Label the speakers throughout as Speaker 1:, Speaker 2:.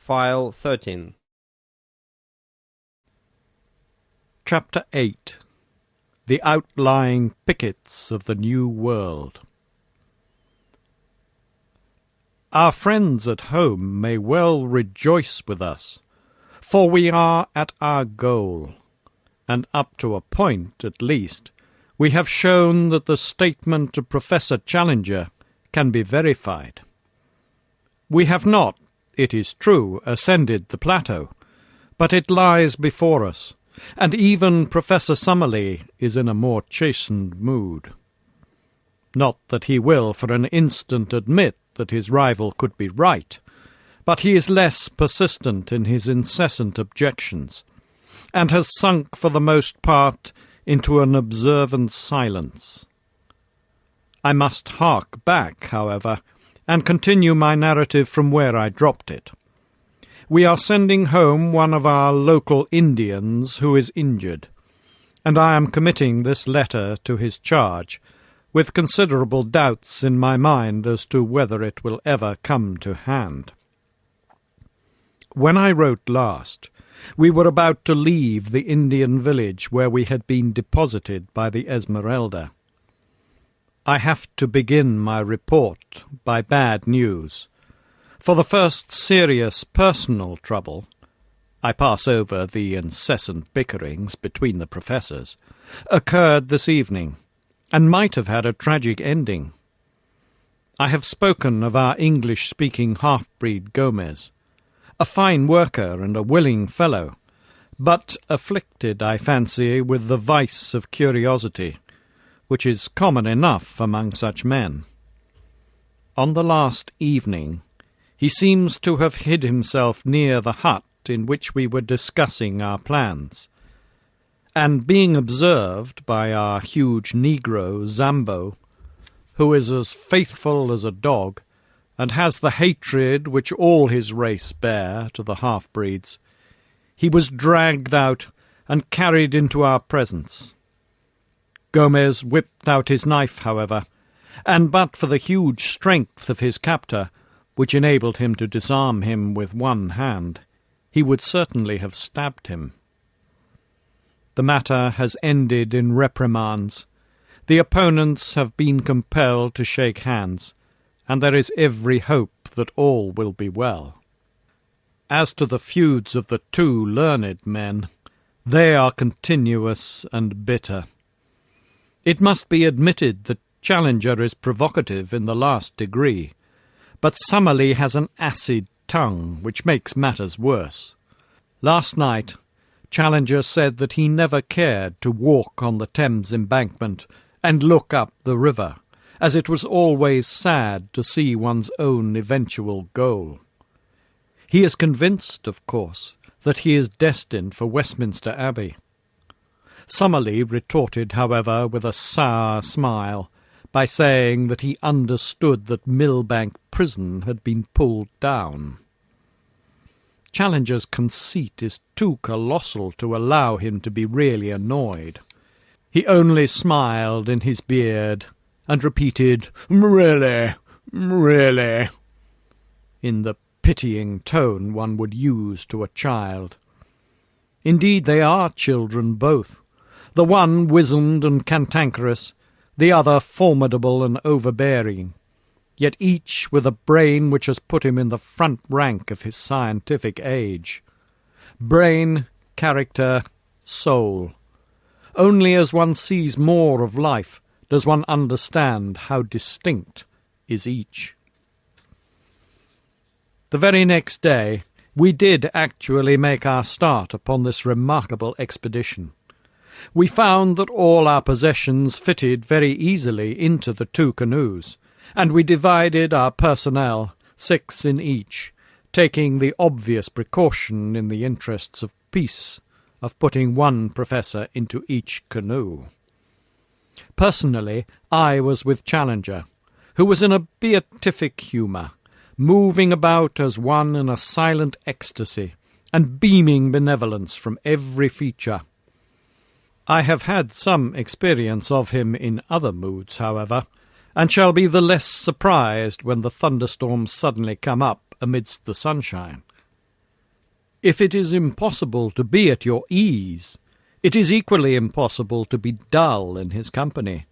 Speaker 1: File 13.
Speaker 2: Chapter 8. The Outlying Pickets of the New World. Our friends at home may well rejoice with us, for we are at our goal, and up to a point, at least, we have shown that the statement of Professor Challenger can be verified. We have not, it is true, ascended the plateau, but it lies before us, and even Professor Summerlee is in a more chastened mood. Not that he will for an instant admit that his rival could be right, but he is less persistent in his incessant objections, and has sunk for the most part into an observant silence. I must hark back, however, and continue my narrative from where I dropped it. We are sending home one of our local Indians who is injured, and I am committing this letter to his charge, with considerable doubts in my mind as to whether it will ever come to hand. When I wrote last, we were about to leave the Indian village where we had been deposited by the Esmeralda. I have to begin my report by bad news, for the first serious personal trouble — I pass over the incessant bickerings between the professors — occurred this evening, and might have had a tragic ending. I have spoken of our English-speaking half-breed Gomez, a fine worker and a willing fellow, but afflicted, I fancy, with the vice of curiosity, which is common enough among such men. On the last evening, he seems to have hid himself near the hut in which we were discussing our plans, and being observed by our huge negro, Zambo, who is as faithful as a dog, and has the hatred which all his race bear to the half-breeds, he was dragged out and carried into our presence. Gomez whipped out his knife, however, and but for the huge strength of his captor, which enabled him to disarm him with one hand, he would certainly have stabbed him. The matter has ended in reprimands. The opponents have been compelled to shake hands, and there is every hope that all will be well. As to the feuds of the two learned men, they are continuous and bitter. It must be admitted that Challenger is provocative in the last degree, but Summerlee has an acid tongue which makes matters worse. Last night, Challenger said that he never cared to walk on the Thames embankment and look up the river, as it was always sad to see one's own eventual goal. He is convinced, of course, that he is destined for Westminster Abbey. Summerlee retorted, however, with a sour smile, by saying that he understood that Millbank Prison had been pulled down. Challenger's conceit is too colossal to allow him to be really annoyed. He only smiled in his beard and repeated, "Really, really," in the pitying tone one would use to a child. Indeed, they are children both, the one wizened and cantankerous, the other formidable and overbearing, yet each with a brain which has put him in the front rank of his scientific age. Brain, character, soul. Only as one sees more of life does one understand how distinct is each. The very next day we did actually make our start upon this remarkable expedition. We found that all our possessions fitted very easily into the two canoes, and we divided our personnel, 6 in each, taking the obvious precaution in the interests of peace of putting one professor into each canoe. Personally, I was with Challenger, who was in a beatific humour, moving about as one in a silent ecstasy, and beaming benevolence from every feature. I have had some experience of him in other moods, however, and shall be the less surprised when the thunderstorms suddenly come up amidst the sunshine. If it is impossible to be at your ease, it is equally impossible to be dull in his company,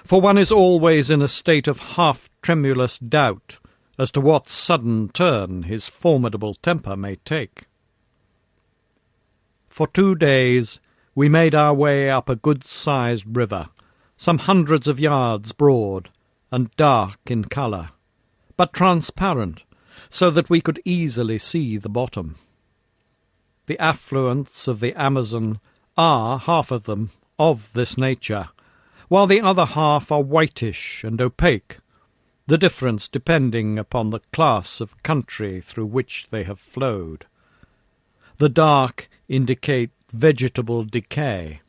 Speaker 2: for one is always in a state of half-tremulous doubt as to what sudden turn his formidable temper may take. For 2 days we made our way up a good-sized river, some hundreds of yards broad and dark in colour, but transparent, so that we could easily see the bottom. The affluents of the Amazon are, half of them, of this nature, while the other half are whitish and opaque, the difference depending upon the class of country through which they have flowed. The dark indicate vegetable decay,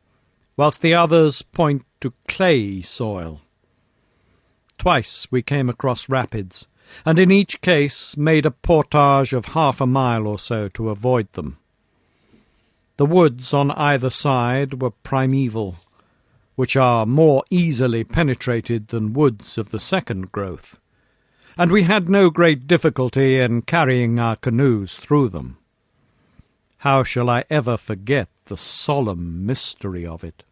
Speaker 2: whilst the others point to clayey soil. Twice we came across rapids, and in each case made a portage of half a mile or so to avoid them. The woods on either side were primeval, which are more easily penetrated than woods of the second growth, and we had no great difficulty in carrying our canoes through them. How shall I ever forget the solemn mystery of it?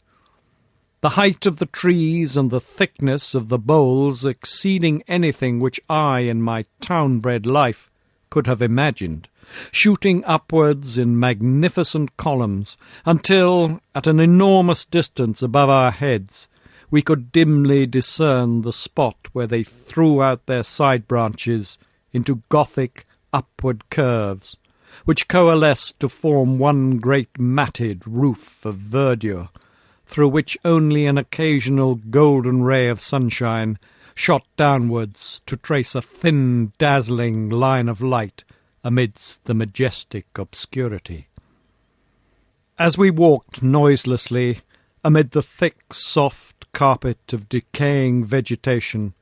Speaker 2: The height of the trees and the thickness of the boles exceeding anything which I in my town-bred life could have imagined, shooting upwards in magnificent columns, until, at an enormous distance above our heads, we could dimly discern the spot where they threw out their side branches into Gothic upward curves, which coalesced to form one great matted roof of verdure, through which only an occasional golden ray of sunshine shot downwards to trace a thin, dazzling line of light amidst the majestic obscurity. As we walked noiselessly amid the thick, soft carpet of decaying vegetation,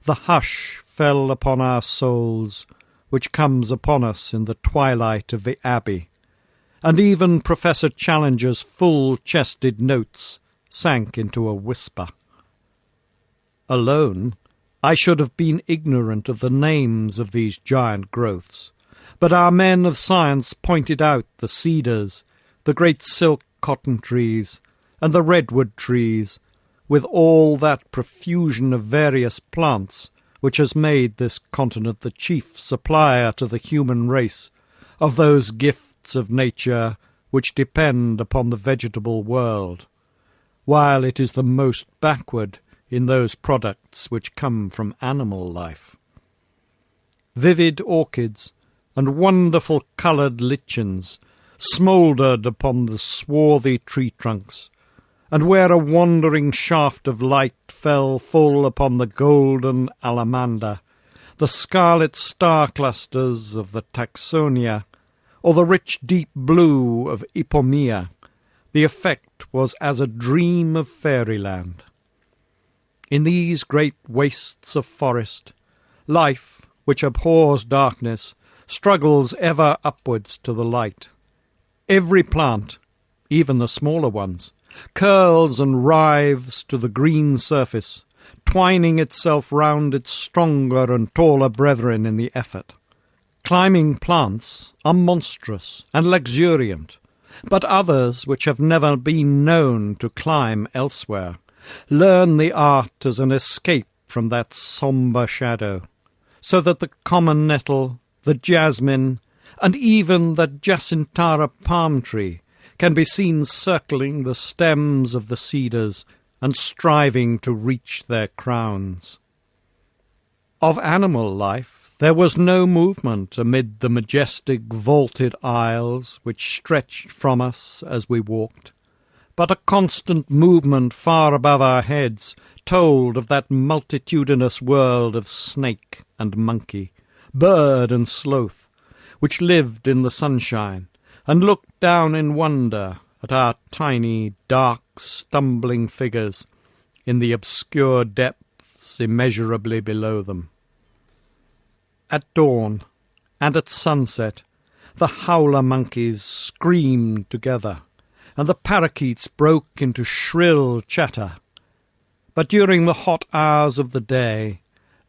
Speaker 2: the hush fell upon our souls which comes upon us in the twilight of the Abbey, and even Professor Challenger's full-chested notes sank into a whisper. Alone, I should have been ignorant of the names of these giant growths, but our men of science pointed out the cedars, the great silk cotton trees, and the redwood trees, with all that profusion of various plants which has made this continent the chief supplier to the human race of those gifts of nature which depend upon the vegetable world, while it is the most backward in those products which come from animal life. Vivid orchids and wonderful coloured lichens smouldered upon the swarthy tree-trunks, and where a wandering shaft of light fell full upon the golden alamander, the scarlet star-clusters of the taxonia, or the rich deep blue of ipomea, the effect was as a dream of fairyland. In these great wastes of forest, life, which abhors darkness, struggles ever upwards to the light. Every plant, even the smaller ones, curls and writhes to the green surface, twining itself round its stronger and taller brethren in the effort. Climbing plants are monstrous and luxuriant, but others which have never been known to climb elsewhere learn the art as an escape from that sombre shadow, so that the common nettle, the jasmine, and even the jacintara palm tree can be seen circling the stems of the cedars and striving to reach their crowns. Of animal life there was no movement amid the majestic vaulted aisles which stretched from us as we walked, but a constant movement far above our heads told of that multitudinous world of snake and monkey, bird and sloth, which lived in the sunshine and looked down in wonder at our tiny, dark, stumbling figures in the obscure depths immeasurably below them. At dawn and at sunset the howler monkeys screamed together, and the parakeets broke into shrill chatter. But during the hot hours of the day,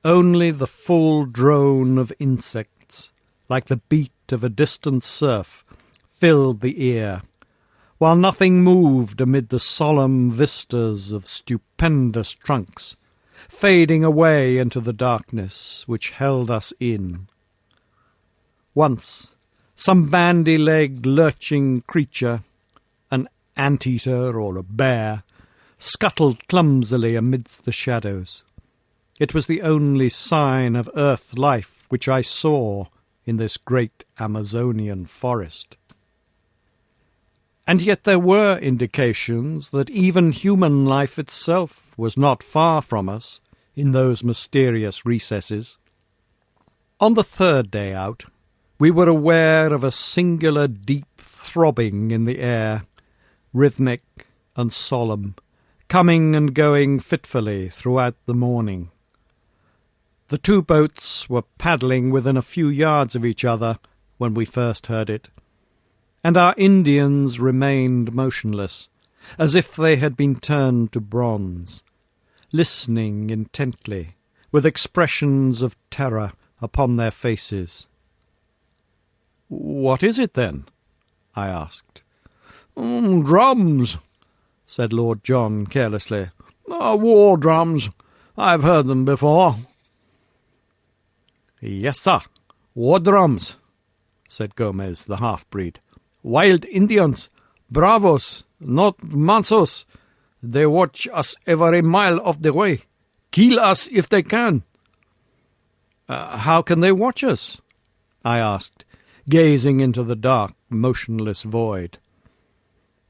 Speaker 2: only the full drone of insects, like the beat of a distant surf, filled the ear, while nothing moved amid the solemn vistas of stupendous trunks, fading away into the darkness which held us in. Once, some bandy-legged, lurching creature, an anteater or a bear, scuttled clumsily amidst the shadows. It was the only sign of earth life which I saw in this great Amazonian forest. And yet there were indications that even human life itself was not far from us in those mysterious recesses. On the third day out, we were aware of a singular deep throbbing in the air, rhythmic and solemn, coming and going fitfully throughout the morning. The two boats were paddling within a few yards of each other when we first heard it, and our Indians remained motionless, as if they had been turned to bronze, listening intently, with expressions of terror upon their faces. "What is it, then?" I asked.
Speaker 1: "Drums," said Lord John carelessly. "War drums. I've heard them before."
Speaker 2: "Yes, sir, war drums," said Gomez, the half-breed.
Speaker 1: "Wild Indians, bravos, not mansos. They watch us every mile of the way. Kill us if they can."
Speaker 2: How can they watch us?" I asked, gazing into the dark, motionless void.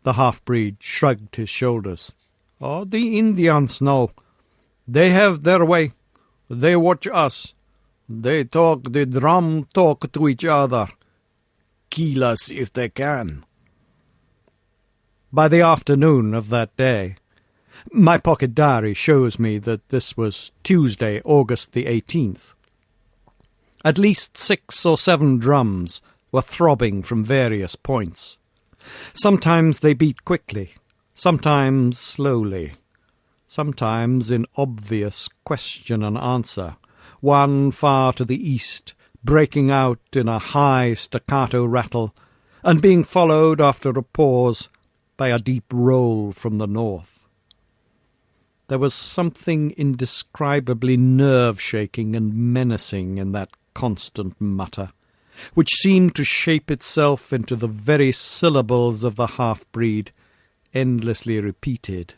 Speaker 2: The half-breed shrugged his shoulders.
Speaker 1: The Indians know. They have their way. They watch us. They talk the drum talk to each other. Kill us if they can."
Speaker 2: By the afternoon of that day, my pocket diary shows me that this was Tuesday, August the 18th. At least 6 or 7 drums were throbbing from various points. Sometimes they beat quickly, sometimes slowly, sometimes in obvious question and answer, one far to the east, breaking out in a high staccato rattle, and being followed after a pause by a deep roll from the north. There was something indescribably nerve-shaking and menacing in that constant mutter, which seemed to shape itself into the very syllables of the half-breed, endlessly repeated.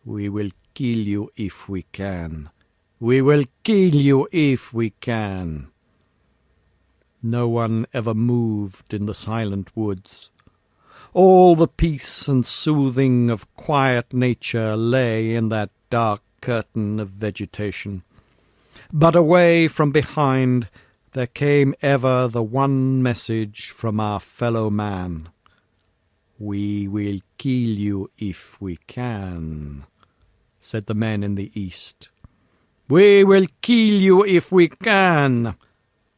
Speaker 2: "We will kill you if we can. We will kill you if we can." No one ever moved in the silent woods. All the peace and soothing of quiet nature lay in that dark curtain of vegetation. But away from behind there came ever the one message from our fellow man. "We will kill you if we can," said the men in the east. "We will kill you if we can,"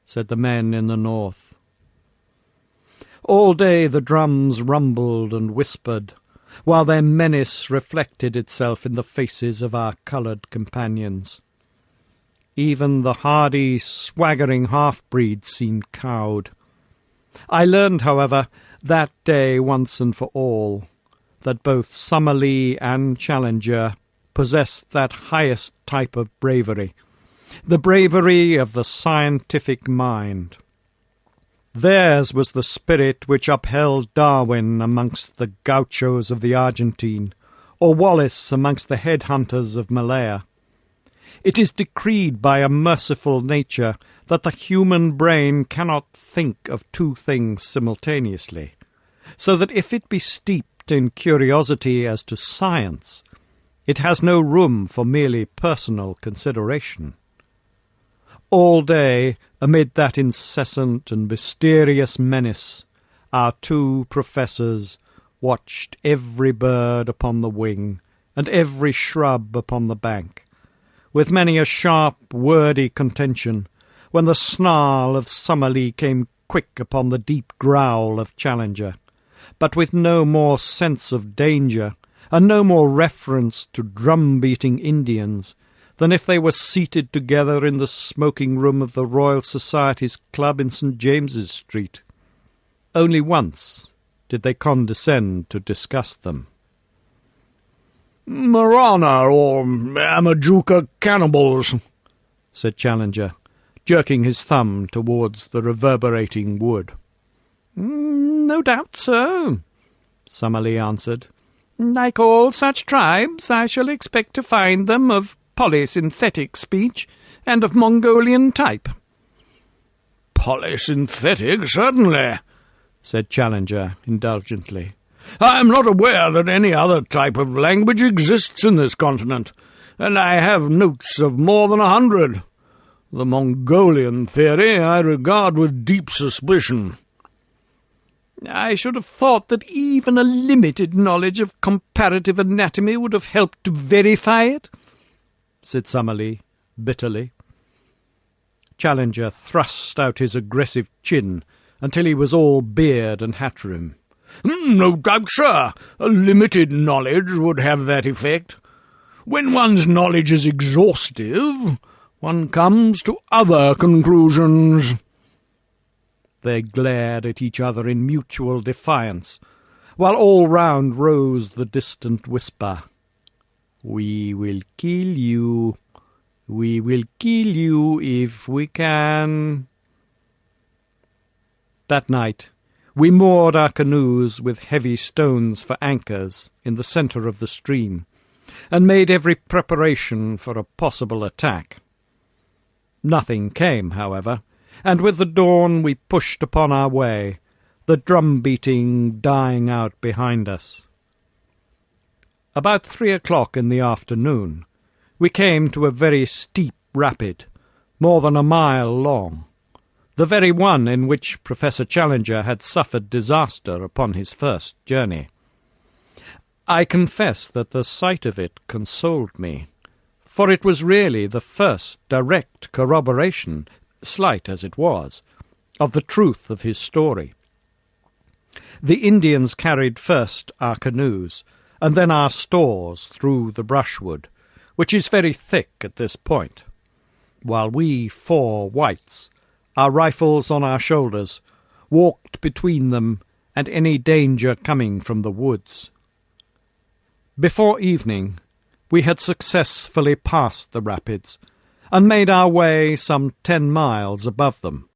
Speaker 2: said the men in the north. All day the drums rumbled and whispered, while their menace reflected itself in the faces of our coloured companions. Even the hardy, swaggering half-breed seemed cowed. I learned, however, that day once and for all, that both Summerlee and Challenger possessed that highest type of bravery, the bravery of the scientific mind. Theirs was the spirit which upheld Darwin amongst the gauchos of the Argentine, or Wallace amongst the headhunters of Malaya. It is decreed by a merciful nature that the human brain cannot think of two things simultaneously, so that if it be steeped in curiosity as to science, it has no room for merely personal consideration. All day, amid that incessant and mysterious menace, our two professors watched every bird upon the wing and every shrub upon the bank, with many a sharp, wordy contention, when the snarl of Summerlee came quick upon the deep growl of Challenger, but with no more sense of danger, and no more reference to drum-beating Indians, than if they were seated together in the smoking-room of the Royal Society's Club in St. James's Street. Only once did they condescend to discuss them.
Speaker 1: "Marana or Amajuka cannibals,"
Speaker 2: said Challenger, jerking his thumb towards the reverberating wood.
Speaker 3: "No doubt, sir," Summerlee answered. "Like all such tribes, I shall expect to find them of polysynthetic speech and of Mongolian type."
Speaker 1: "Polysynthetic, certainly,"
Speaker 2: said Challenger indulgently.
Speaker 1: "I am not aware that any other type of language exists in this continent, and I have notes of more than 100. The Mongolian theory I regard with deep suspicion."
Speaker 3: "I should have thought that even a limited knowledge of comparative anatomy would have helped to verify it,"
Speaker 2: said Summerlee bitterly. Challenger thrust out his aggressive chin until he was all beard and hat rim.
Speaker 1: "No doubt, sir. A limited knowledge would have that effect. When one's knowledge is exhaustive, one comes to other conclusions."
Speaker 2: They glared at each other in mutual defiance, while all round rose the distant whisper, "We will kill you. We will kill you if we can." That night we moored our canoes with heavy stones for anchors in the centre of the stream, and made every preparation for a possible attack. Nothing came, however, and with the dawn we pushed upon our way, the drum-beating dying out behind us. About 3 o'clock in the afternoon, we came to a very steep rapid, more than a mile long, the very one in which Professor Challenger had suffered disaster upon his first journey. I confess that the sight of it consoled me, for it was really the first direct corroboration, slight as it was, of the truth of his story. The Indians carried first our canoes, and then our stores through the brushwood, which is very thick at this point, while we 4 whites, our rifles on our shoulders, walked between them and any danger coming from the woods. Before evening we had successfully passed the rapids, and made our way some 10 miles above them,